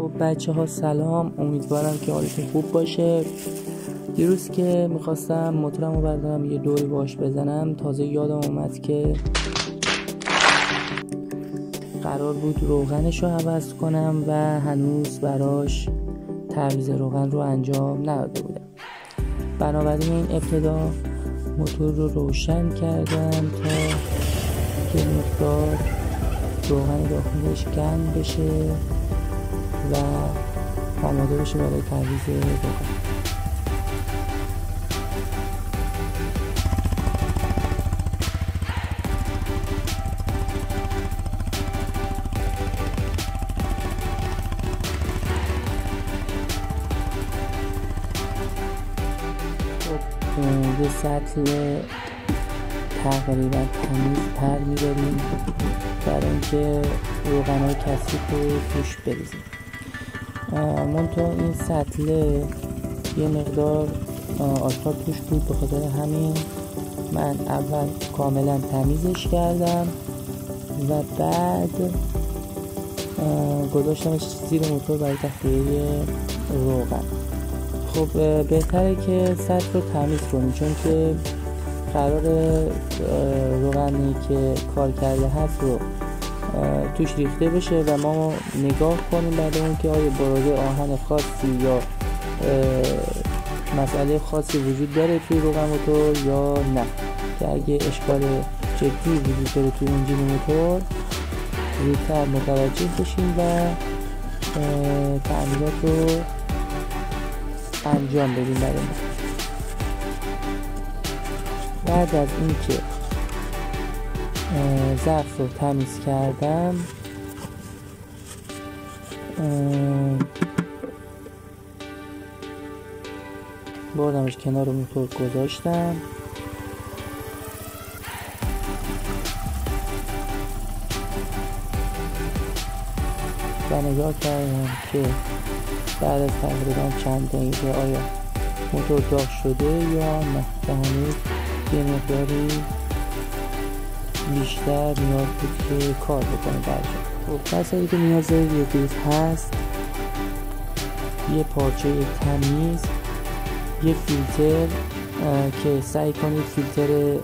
خب بچه ها سلام، امیدوارم که حالتون خوب باشه. دیروز که میخواستم موتورم رو بردارم یه دوری باش بزنم، تازه یادم اومد که قرار بود روغنش رو عوض کنم و هنوز براش تعویض روغن رو انجام نداده بودم. بنابراین این ابتدا موتور رو روشن کردم تا که مقدار روغن داخلش گرم بشه و آماده بشه برای تعویض روغن. یه سطل تقریبا تمیز پر می‌داریم برای اینکه روغن‌های کثیف رو توش بریزیم. منتها این سطل یه مقدار آشغال توش بود، به خاطر همین من اول کاملا تمیزش کردم و بعد گذاشتمش زیر موتور برای تخلیه روغن. خب بهتره که سطل رو تمیز کنیم، چون که قرار روغنی که کار کرده هست رو توش ریخته بشه و ما نگاه کنیم بعد اون که آیا براده آهن خاصی یا مسئله خاصی وجود داره توی روغن موتور یا نه، که اگه اشکال جدی وجود داره توی انجین موتور زودتر متوجه بشیم و تعمیرات رو انجام بدیم برای ما. بعد از اینکه ظرف رو تمیز کردم بردمش کنار موتور گذاشتم و نگاه کردم که بعد از تقریبا چند دقیقه آیا موتور داغ شده یا نه، که هنوز یه مقداری بیشتر نیاز بود که کار بکنه برجا. خب مسئله که نیاز دارید یه چیز هست، یه پارچه تمیز، یه فیلتر که سعی کنید فیلتر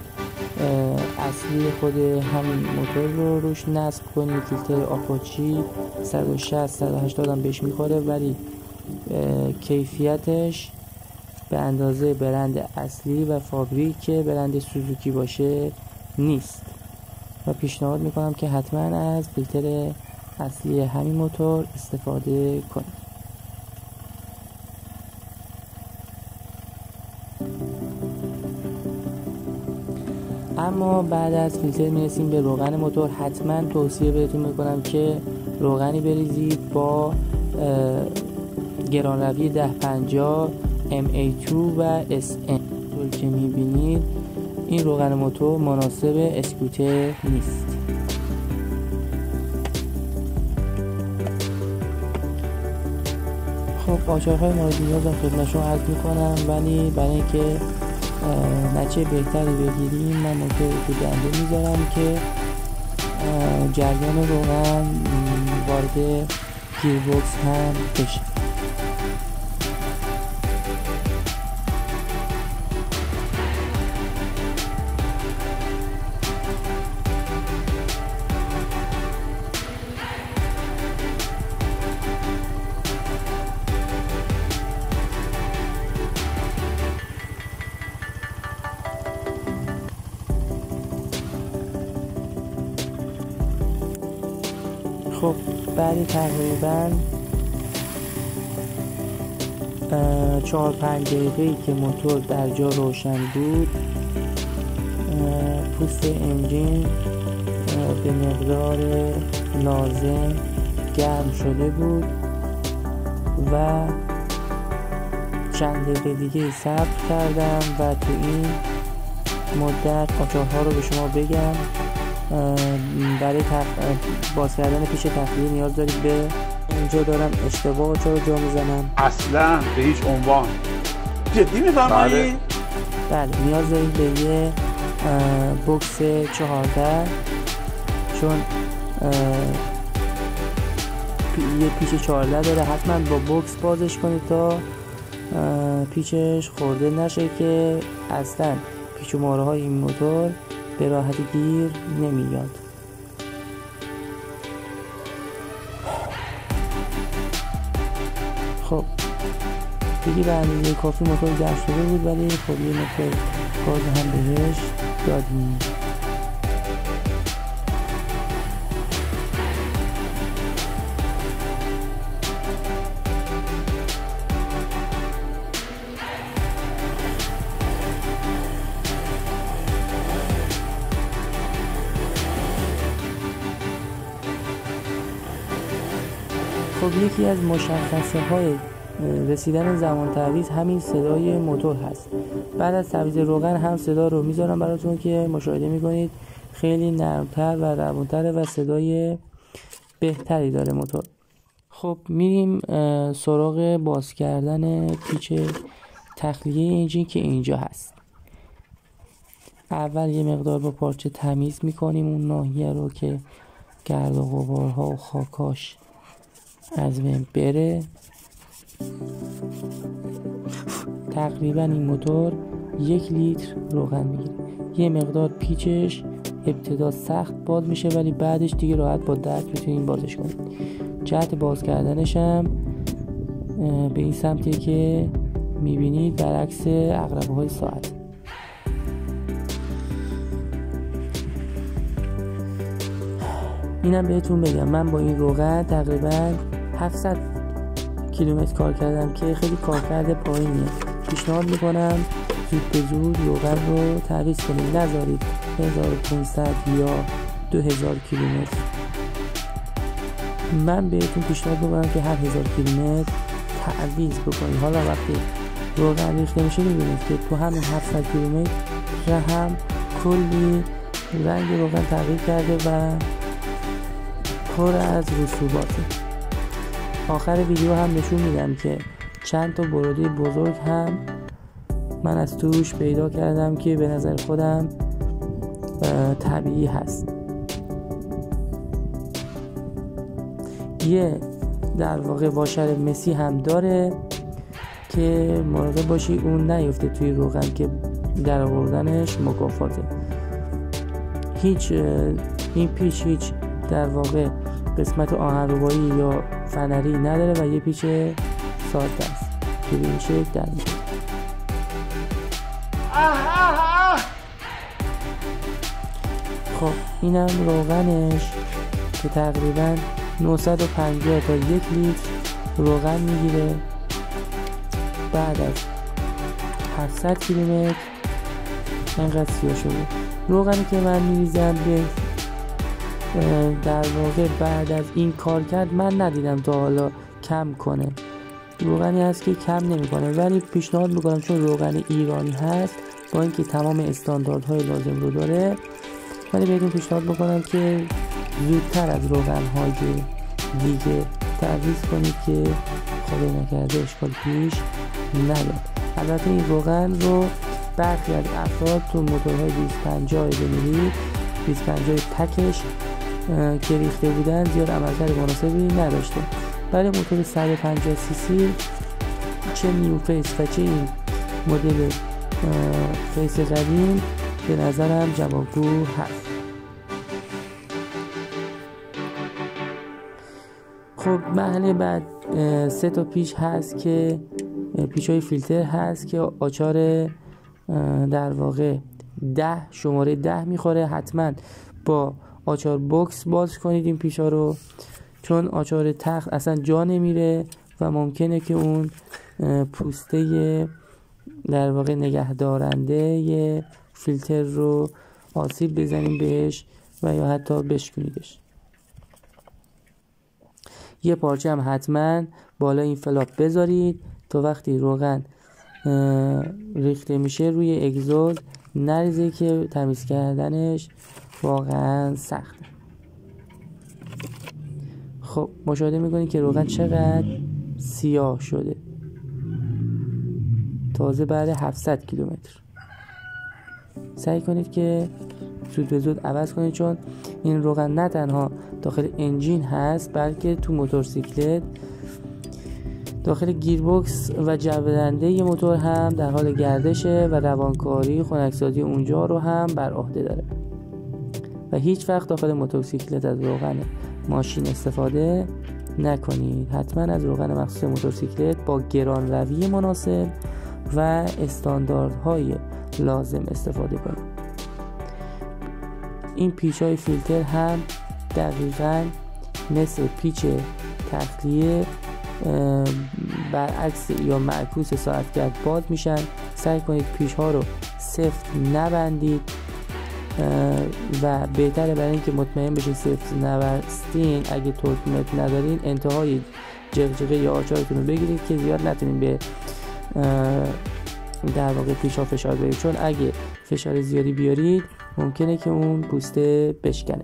اصلی خود همین موتور رو روش نصب کنید. فیلتر آپاچی 160-180 هم بهش میخوره، ولی کیفیتش به اندازه برند اصلی و فابریک برند سوزوکی باشه نیست و پیشنهاد میکنم که حتما از فیلتر اصلی همین موتور استفاده کنید. اما بعد از فیلتر میرسیم به روغن موتور. حتما توصیه بهتون میکنم که روغنی بریزید با گرانروی 1050 MA2 و SM. که میبینید این روغن موتور مناسب اسکوتر نیست. خب آچارهای مورد نیاز هم خدمتشون عرض میکنم، ولی برای اینکه نتیجه بهتری بگیریم من موتور رو دنده میذارم که جریان روغن وارد گیربکس هم بشه. خب بعد تقریبا 4-5 دقیقه‌ای که موتور در جا روشن بود، پوست انجین به مقدار لازم گرم شده بود و چند دقیقه دیگه صبر کردم و تو این مدت آچارها رو به شما بگم. برای باز کردن پیش تخلیه نیاز دارید به، اینجا دارم اشتباه آچار رو جا میزنم، اصلا به هیچ عنوان. جدی میفرمایی؟ بله نیاز دارید به یه بوکس 14، چون یه پیچ 14 داره، حتما با بوکس بازش کنید تا پیچش خورده نشه که اصلا پیچ و ماره های این موتور به راحتی گیر نمیاد. خب دیگه به اندازه کافی موتور گرم شده بود، ولی خب یه مقدار گاز هم بهش دادیم. خب یکی از مشخصه های رسیدن زمان تعویض همین صدای موتور هست. بعد از تعویض روغن هم صدا رو میذارم براتون که مشاهده میکنید خیلی نرمتر و روونتره و صدای بهتری داره موتور. خب میریم سراغ باز کردن پیچ تخلیه انجین که اینجا هست. اول یه مقدار با پارچه تمیز میکنیم اون ناحیه رو که گرد و غبارها و خاکاش از بین بره. تقریبا این موتور 1 لیتر روغن میگیره. یه مقدار پیچش ابتدا سخت باز میشه ولی بعدش دیگه راحت با دست میتونید بازش کنید. جهت باز کردنش هم به این سمتی که میبینید برعکس عقربه های ساعت. اینم بهتون بگم من با این روغن تقریبا 700 کیلومتر کار کردم که خیلی کارکرد پایینیه. پیشنهاد میکنم زود به زود روغن رو تعویض کنید، نذارید 1500 یا 2000 کیلومتر. من بهتون پیشنهاد میکنم که هر 1000 کیلومتر تعویض بکنید. حالا وقتی روغن ریخته میشه میبینید که تو همین 700 کیلومتر هم کلی رنگ روغن تغییر کرده و پر از رسوباته. آخر ویدیو هم نشون میدم که چند تا بروده بزرگ هم من از توش پیدا کردم که به نظر خودم طبیعی هست. یه در واقع واشر مسی هم داره که مراقب باشی اون نیفته توی روغن که در آوردنش مکافاته. این پیچ هیچ در واقع قسمت آهنربایی یا فنری نداره و یه پیچ ساده است که به این شکل در میاد. خب اینم روغنش که تقریبا 950 تا 1 لیتر روغن میگیره. بعد از 700 کیلومتر اینقدر سیاه شده. روغنی که من میریزم به در واقع بعد از این کار کرد من ندیدم تا حالا کم کنه. روغنی هست که کم نمیکنه، ولی پیشنهاد میکنم چون روغن ایرانی هست با اینکه تمام استانداردهای لازم رو داره، ولی بهتون پیشنهاد میکنم که زودتر از روغن‌های دیگه تعویض کنید که خدای نکرده اشکال پیش نیاد. البته این روغن رو برخی از افراد تو موتورهای 250 بمیرید 250 تکش که ریخته بودن زیاد عملکرد مناسبی نداشته، برای موتور 150 سی سی چه نیو فیس و چه این مدل فیس قدیم به نظرم جوابگو هست. خب مرحله بعد 3 تا پیچ هست که پیچ‌های فیلتر هست که آچار در واقع 10 شماره 10 میخوره. حتما با آچار بوکس باز کنید این پیچا رو، چون آچار تخت اصلا جا نمیره و ممکنه که اون پوسته در واقع نگهدارنده فیلتر رو آسیب بزنیم بهش و یا حتی بشکنیدش. یه پارچه هم حتما بالا این فلاپ بذارید تا وقتی روغن ریخته میشه روی اگزوز نریزه که تمیز کردنش واقعا سخته. خب مشاهده میکنید که روغن چقدر سیاه شده تازه بعد 700 کیلومتر. سعی کنید که زود به زود عوض کنید، چون این روغن نه تنها داخل انجین هست بلکه تو موتورسیکلت داخل گیربکس و جبرنده ی موتور هم در حال گردشه و روانکاری خنکسازی اونجا رو هم بر عهده داره و هیچ وقت داخل موتورسیکلت از روغن ماشین استفاده نکنید. حتما از روغن مخصوص موتورسیکلت با گرانروی مناسب و استانداردهای لازم استفاده کنید. این پیچ‌های فیلتر هم دقیقاً مثل پیچ تخلیه برعکس یا معکوس ساعتگرد باز میشن. سعی کنید پیچ‌ها رو سفت نبندید و بهتره برای اینکه مطمئن بشید سفت نبستین اگه ترکمت ندارین انتهای جغجغه یا آچارتون رو بگیرید که زیاد نتونین به در واقع پیچ‌ها فشار بدید، چون اگه فشار زیادی بیارید ممکنه که اون پوسته بشکنه.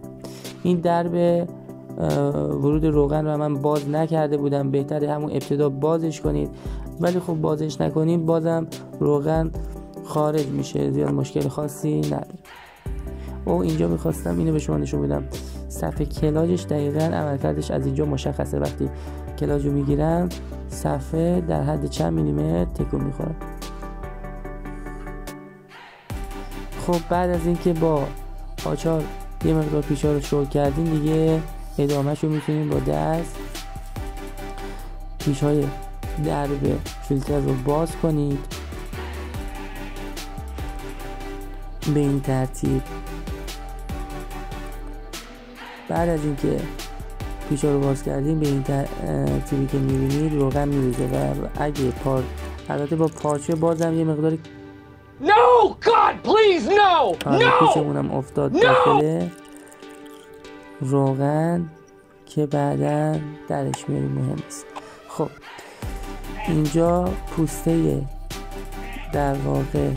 این درب ورود روغن رو من باز نکرده بودم، بهتره همون ابتدا بازش کنید، ولی خب بازش نکنید بازم روغن خارج میشه، زیاد مشکل خاصی نداره. اینجا میخواستم اینو به شما نشون بدم صفحه کلاجش دقیقاً عملکردش از اینجا مشخصه. وقتی کلاج رو میگیرم صفحه در حد چند میلیمتر تکون میخوره. خب بعد از اینکه با آچار یه مقدار پیچ‌ها رو شل کردین دیگه ادامهش رو میتونیم با دست پیچ‌های درب فیلتر رو باز کنید به این ترتیب. بعد از اینکه پیچ‌ها رو باز کردیم به این ترتیبی که میبینید روغن میریزه و اگه البته با پارچه بازم یه مقدار No God please no no پیچمونم افتاد داخل روغن که بعدا درش میاریم، مهم نیست. خب اینجا پوسته در واقع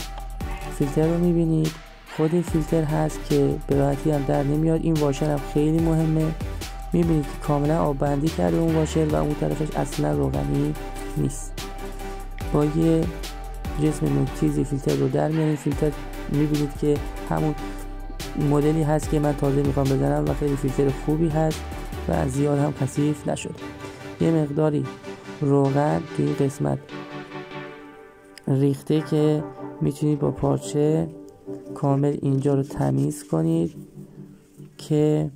فیلتر رو میبینید، خود این فیلتر هست که به راحتی هم در نمیاد. این واشر هم خیلی مهمه، میبینید که کاملا آب بندی کرده اون واشر و اون طرفش اصلا روغنی نیست. با یه جسم نوک‌تیزی فیلتر رو در میاریم. فیلتر میبینید که همون مدلی هست که من تازه میخوام بزنم و خیلی فیلتر خوبی هست و زیاد هم کثیف نشد. یه مقداری روغن توی این قسمت ریخته که میتونید با پارچه کامل اینجا رو تمیز کنید که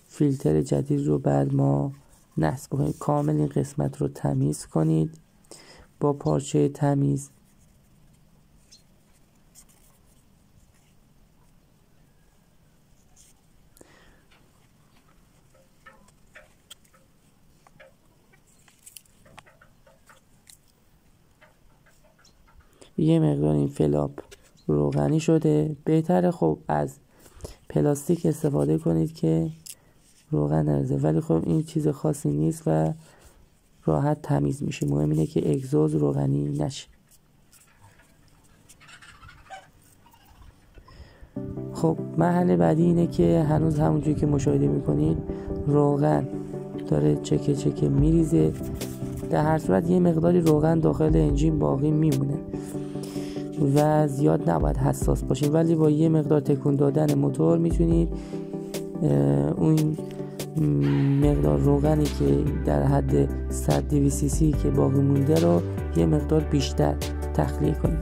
فیلتر جدید رو بعد ما نصب کنید. کامل این قسمت رو تمیز کنید با پارچه تمیز. یه مقدار این فلاپ روغنی شده، بهتره خب از پلاستیک استفاده کنید که روغن نریزه، ولی خب این چیز خاصی نیست و راحت تمیز میشه. مهم اینه که اگزوز روغنی نشه. خب مرحله بعدی اینه که هنوز همونجوری که مشاهده میکنید روغن داره چکه میریزه. در هر صورت یه مقداری روغن داخل انجین باقی میمونه و زیاد نباید حساس باشید، ولی با یه مقدار تکون دادن موتور میتونید اون مقدار روغنی که در حد 100-200 cc که باقی مونده رو یه مقدار بیشتر تخلیه کنید.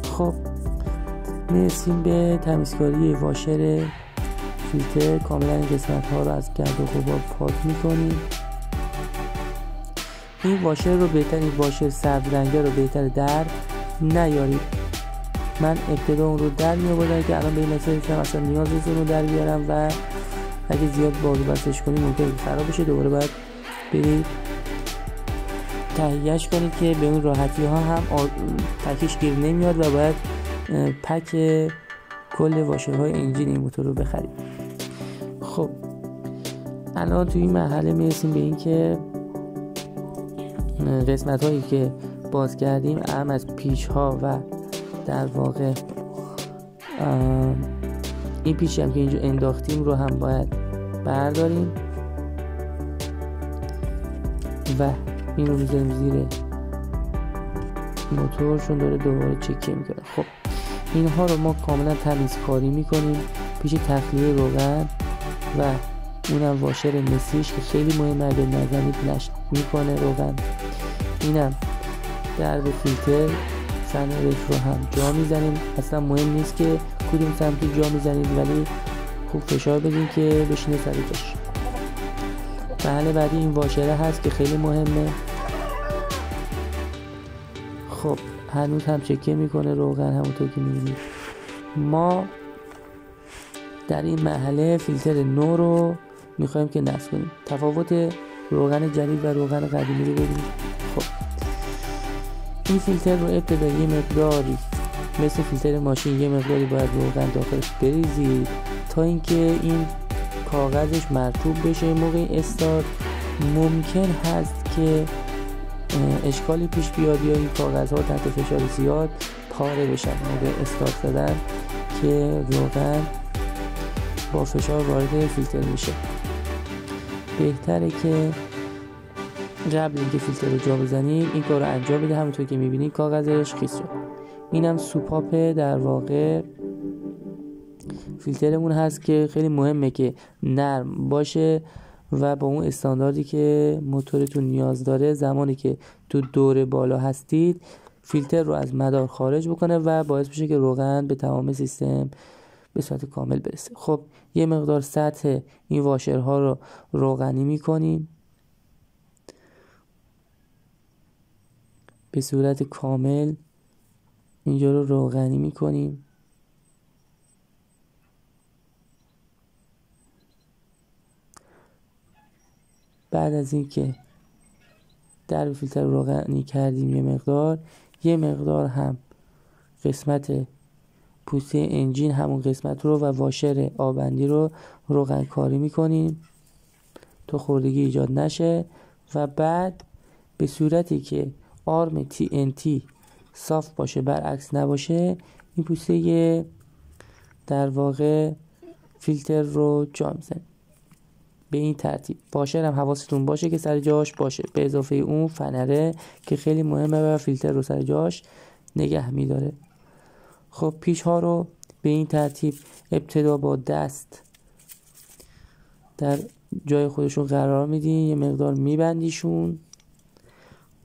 خب میرسیم به تمیزکاری واشر فیلتر. کاملا این قسمت ها رو از گرد و غبار پاک میکنید. این واشر رو بهتر، این واشر سبز رنگه رو بهتر در نیارید. من ابتدا اون رو در میآوردم که الان به این مثال که مثلا نیاز نیست اون رو در بیارم و اگه زیاد بازو بستش کنید ممکنه خراب بشه. دوباره باید برید تهیهش کنید که به اون راحتی ها هم پکش گیر نمیاد و باید پک کل واشرهای انجین این موتور رو بخرید. خب الان توی این مرحله میرسیم به این که قسمت هایی که باز کردیم اهم از پیچ ها و در واقع این پیچی هم که اینجا انداختیم رو هم باید برداریم و این رو میذاریم زیر موتور چون داره دوباره چکیه میکنه. خب اینها رو ما کاملا تمیزکاری میکنیم پیش تخلیه روغن و اونم واشر مسیش که خیلی مهمه، اگه نزنید نشت میکنه روغن. اینم درب فیلتر فنرش رو هم جا میزنیم، اصلا مهم نیست که کدوم سمتی جا میزنید ولی خوب فشار بدین که بشینه سر جاش. محل بعدی این واشره هست که خیلی مهمه. خب هنوز هم چکه میکنه روغن همونطور که میبینید. ما در این مرحله فیلتر نو رو میخوایم که نصب کنیم. تفاوت روغن جدید و روغن قدیمی رو ببینید. خب این فیلتر رو ابتدا یه مقداری مثل فیلتر ماشین یه مقداری باید روغن داخلش بریزید تا اینکه این کاغذش مرطوب بشه. موقع استارت ممکن هست که اشکالی پیش بیاد یا این کاغذها تحت فشار زیاد پاره بشن موقع استارت زدن که روغن با فشار وارد فیلتر میشه. بهتره که قبل اینکه فیلتر رو جا بزنید این کار رو انجام بده. همونطور که میبینید کاغذش خیس شد. اینم سوپاپ در واقع فیلترمون هست که خیلی مهمه که نرم باشه و با اون استانداردی که موتورتون نیاز داره زمانی که تو دور بالا هستید فیلتر رو از مدار خارج بکنه و باعث بشه که روغن به تمام سیستم به صورت کامل برسه. خب یه مقدار سطح این واشرها رو روغنی میکنیم به صورت کامل، اینجا رو روغنی میکنیم. بعد از اینکه درب فیلتر رو روغنی کردیم یه مقدار هم قسمت پوسته انجین همون قسمت رو و واشر آبندی رو روغن کاری میکنیم تا خوردگی ایجاد نشه و بعد به صورتی که آرم TNT صاف باشه برعکس نباشه این پوسته در واقع فیلتر رو جا میزنیم به این ترتیب. واشر هم حواستون باشه که سر جاش باشه به اضافه اون فنره که خیلی مهمه و فیلتر رو سر جاش نگه میداره. خب پیش ها رو به این ترتیب ابتدا با دست در جای خودشون قرار میدین، یه مقدار میبندیشون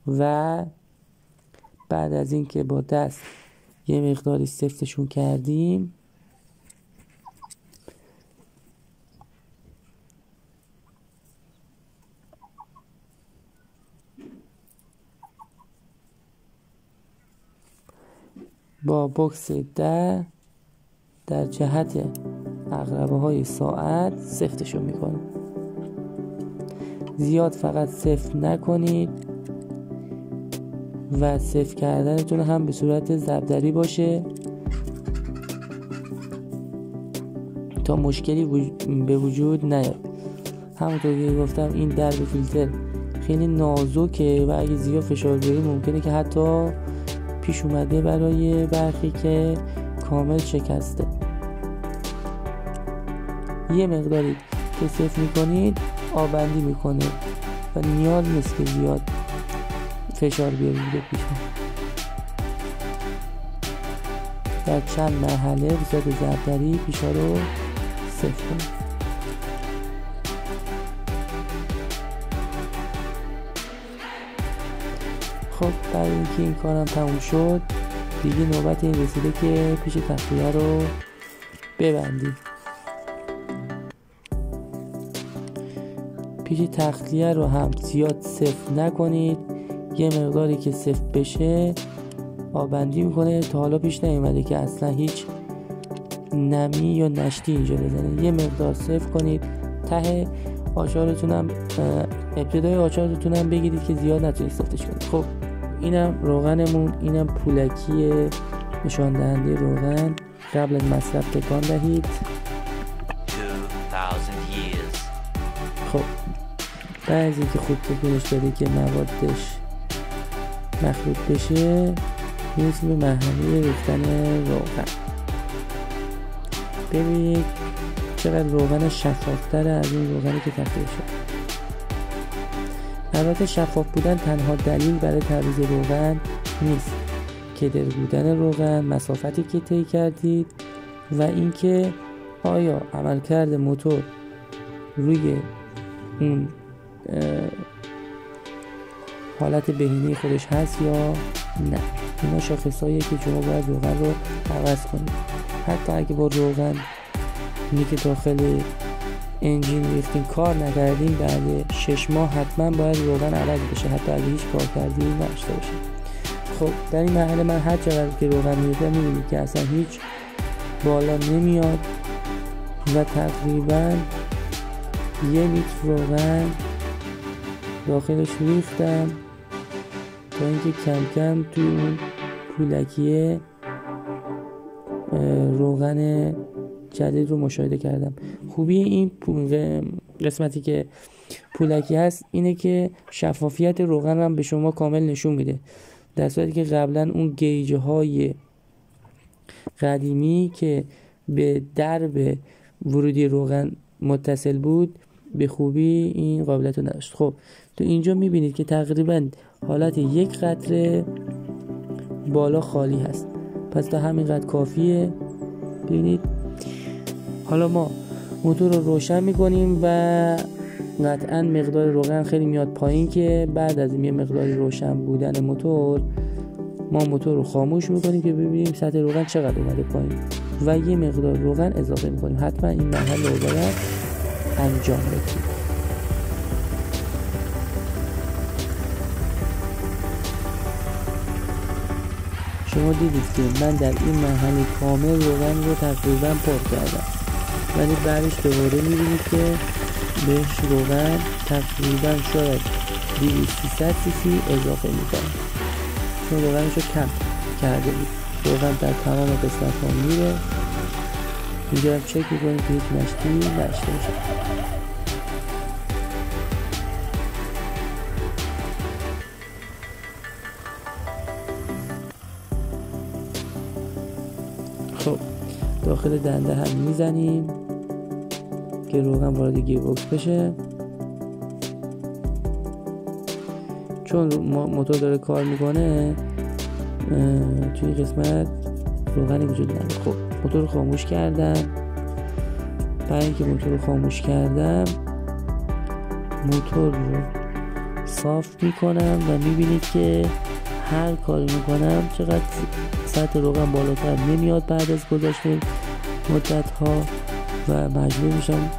و بعد از این که با دست یه مقداری سفتشون کردیم با بوکس در جهت عقربه های ساعت سفتشون میکنیم. زیاد فقط سفت نکنید و سفت کردنتون هم به صورت ضربدری باشه تا مشکلی به وجود نیاد. همونطور که گفتم این درب فیلتر خیلی نازکه و اگه زیاد فشار بیاری ممکنه که حتی پیش اومده برای برخی که کامل شکسته. یه مقداری که سفت میکنید آبندی میکنه و نیاز نیست که زیاد فشار بیارید به پیش. در چند مرحله به صورت ضربدری پیشا رو سفت کنید. خب بعد اینکه این کارم تموم شد دیگه نوبت این رسیده که پیش تخلیه رو ببندیم. پیش تخلیه رو هم زیاد سفت نکنید، یه مقداری که سفت بشه آبندی میکنه. تا حالا پیش نیومده که اصلا هیچ نمی یا نشتی اینجا بزنه. یه مقدار سفت کنید. ته آچارتونم ابتدای آچارتونم بگیرید که زیاد نتونید سفتش کنید. خب اینم روغنمون، اینم پولکی نشان دهنده روغن. قبل از مصرف تکان دهید. 2000 years. خب بعد از اینکه خوب تکونش داده که موادش مخلوط بشه میرسیم به مرحله ریختن روغن. ببینید چقدر روغن شفافتره از این روغنی که تخلیه شد. البته شفاف بودن تنها دلیل برای تعویض روغن نیست. کدر بودن روغن، مسافتی که طی کردید و اینکه آیا عملکرد موتور روی اون حالت بهینه خودش هست یا نه. اینا شاخصاییه که شما باید روغن رو عوض کنید. حتی اگه با روغن اینی که داخل انجین ریختین کار نکردین، بعد 6 ماه حتما باید روغن عوض بشه، حتی اگه هیچ کار کردی نداشته باشین. خب در این مرحله من هر چقدر که روغن میریزم میبینید که اصلا هیچ بالا نمیاد و تقریبا 1 لیتر روغن داخلش ریختم تا اینکه کم کم توی اون پولکیه روغن جدید رو مشاهده کردم. خوبی این قسمتی که پولکی هست اینه که شفافیت روغن هم به شما کامل نشون میده، در صورتی که قبلا اون گیجه های قدیمی که به درب ورودی روغن متصل بود به خوبی این قابلیت رو نداشت. خب تو اینجا میبینید که تقریبا حالت 1 قطره بالا خالی هست، پس تا همین قدر کافیه. ببینید حالا ما موتور رو روشن میکنیم و قطعا مقدار روغن خیلی میاد پایین که بعد از این مقدار روشن بودن موتور ما موتور رو خاموش میکنیم که ببینیم سطح روغن چقدر اومده پایین و یه مقدار روغن اضافه میکنیم. حتما این مرحله رو باید انجام بدیم. شما دیدید که من در این مرحله کامل روغن رو تقریبا پر کردم، ولی بعدش دوباره میبینید که بهش روغن تقریبا شاید 200-300 cc اضافه میکنم، چون روغنش رو کم کرده بود. روغن در تمام قسمت ها میره. اینجا هم چک میکنیم که هیچ مشتی نشته باشه. خب داخل دنده هم میزنیم که روغن وارد گیربکس بشه، چون موتور داره کار میکنه توی قسمت روغنی وجود نداره. خب موتور رو خاموش کردم. بعد اینکه موتور رو خاموش کردم موتور رو صاف میکنم و میبینید که هر کاری میکنم چقدر سطح روغن بالاتر نمیاد بعد از گذشته مدت ها و مجبور میشم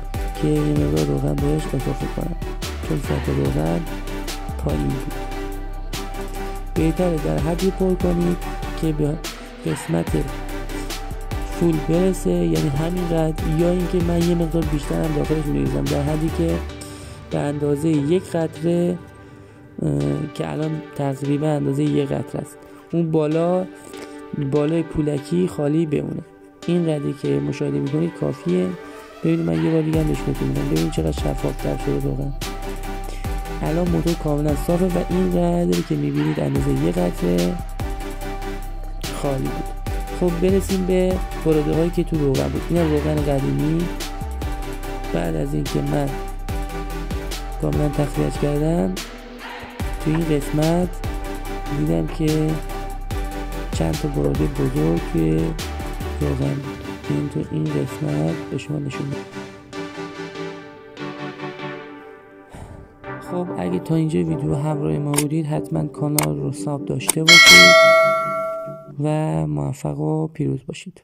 که یه مقدار روغن بهش اضافه کنم چون سطح روغن پایین بود. بهتره در حدی پر کنید که به قسمت فول برسه، یعنی همینقدر، یا اینکه من یه مقدار بیشتر هم داخلش میریزم در حدی که به اندازه 1 قطره که الان تقریبا اندازه 1 قطره است، اون بالای پولکی خالی بمونه. این قدری که مشاهده میکنید کافیه. ببینید من یه بار دیگه هم نشون میدم، ببینید چقدر شفافتر شده روغن. الان موتور کاملا صافه و این قدری که میبینید اندازه 1 قطره خالی بود. خب برسیم به براده هایی که تو روغن بود. این روغن قدیمی بعد از اینکه من کاملا تخلیه‌اش کردم تو این قسمت دیدم که چند تا براده بزرگ توی روغن بود. این تو این قسمت به شما نشون میدم. خب اگه تا اینجا ویدیو همراه ما بودید حتما کانال رو ساب داشته باشید و موفق و پیروز باشید.